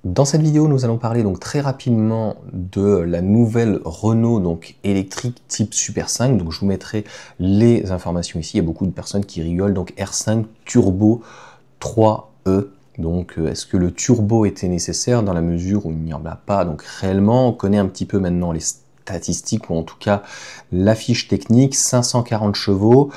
Dans cette vidéo, nous allons parler donc très rapidement de la nouvelle Renault donc électrique type Super 5. Donc je vous mettrai les informations ici. Il y a beaucoup de personnes qui rigolent. Donc R5 Turbo 3E. Donc est-ce que le turbo était nécessaire dans la mesure où il n'y en a pas? Donc réellement, on connaît un petit peu maintenant les statistiques ou en tout cas la fiche technique. 540 chevaux.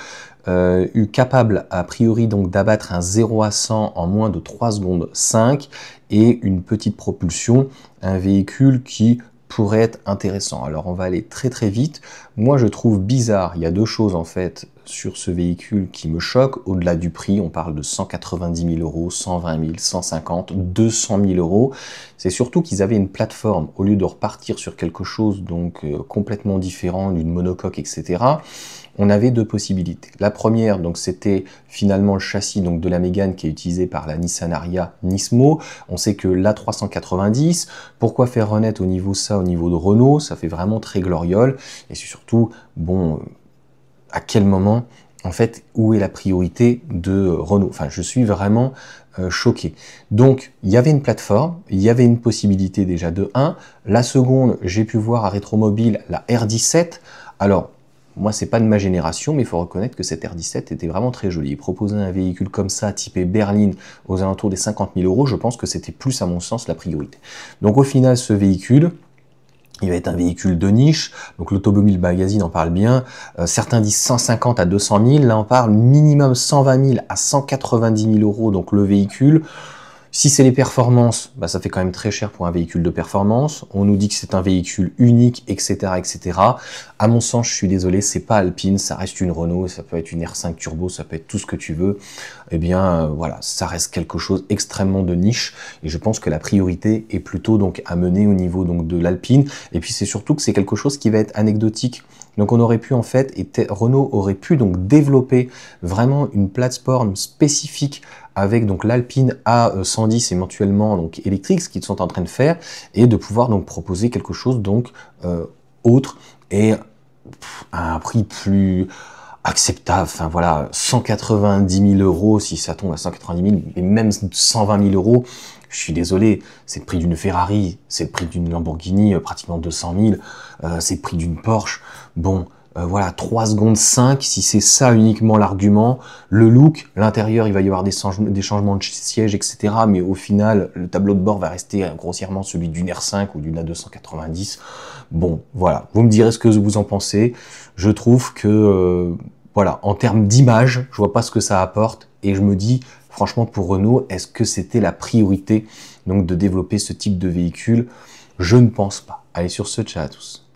Capable a priori donc d'abattre un 0 à 100 en moins de 3 secondes 5 et une petite propulsion, un véhicule qui pourrait être intéressant. Alors on va aller très très vite. Moi je trouve bizarre, il y a deux choses en fait sur ce véhicule qui me choquent. Au-delà du prix, on parle de 190 000 euros, 120 000, 150, 200 000 euros. C'est surtout qu'ils avaient une plateforme, au lieu de repartir sur quelque chose donc complètement différent d'une monocoque, etc. On avait deux possibilités. La première, donc, c'était finalement le châssis donc, de la Mégane qui est utilisé par la Nissan Ariya Nismo. On sait que l'A390, pourquoi faire renaître au niveau de Renault? Ça fait vraiment très gloriole. Et c'est surtout, bon, à quel moment, en fait, où est la priorité de Renault? Enfin, je suis vraiment choqué. Donc, il y avait une plateforme, il y avait une possibilité déjà de 1. La seconde, j'ai pu voir à Rétromobile la R17. Alors, moi, c'est pas de ma génération, mais il faut reconnaître que cette R17 était vraiment très jolie. Proposer un véhicule comme ça, typé berline, aux alentours des 50 000 euros, je pense que c'était plus, à mon sens, la priorité. Donc, au final, ce véhicule, il va être un véhicule de niche. Donc, l'Automobile Magazine en parle bien. Certains disent 150 à 200 000. Là, on parle minimum 120 000 à 190 000 euros. Donc, le véhicule. Si c'est les performances, bah ça fait quand même très cher pour un véhicule de performance. On nous dit que c'est un véhicule unique, etc., etc. À mon sens, je suis désolé, c'est pas Alpine, ça reste une Renault, ça peut être une R5 Turbo, ça peut être tout ce que tu veux. Eh bien, voilà, ça reste quelque chose extrêmement de niche. Et je pense que la priorité est plutôt donc à mener au niveau donc de l'Alpine. Et puis c'est surtout que c'est quelque chose qui va être anecdotique. Donc on aurait pu en fait, Renault aurait pu donc développer vraiment une plateforme spécifique avec donc l'Alpine A110 éventuellement donc électrique, ce qu'ils sont en train de faire, et de pouvoir donc proposer quelque chose donc autre et à un prix plus acceptable. Enfin voilà, 190 000 euros si ça tombe à 190 000, et même 120 000 euros. Je suis désolé, c'est le prix d'une Ferrari, c'est le prix d'une Lamborghini, pratiquement 200 000, c'est le prix d'une Porsche. Bon, voilà, 3 secondes 5, si c'est ça uniquement l'argument. Le look, l'intérieur, il va y avoir des changements de siège, etc. Mais au final, le tableau de bord va rester grossièrement celui d'une R5 ou d'une A290. Bon, voilà, vous me direz ce que vous en pensez. Je trouve que, voilà, en termes d'image, je vois pas ce que ça apporte. Et je me dis, franchement, pour Renault, est-ce que c'était la priorité donc de développer ce type de véhicule? Je ne pense pas. Allez, sur ce, ciao à tous.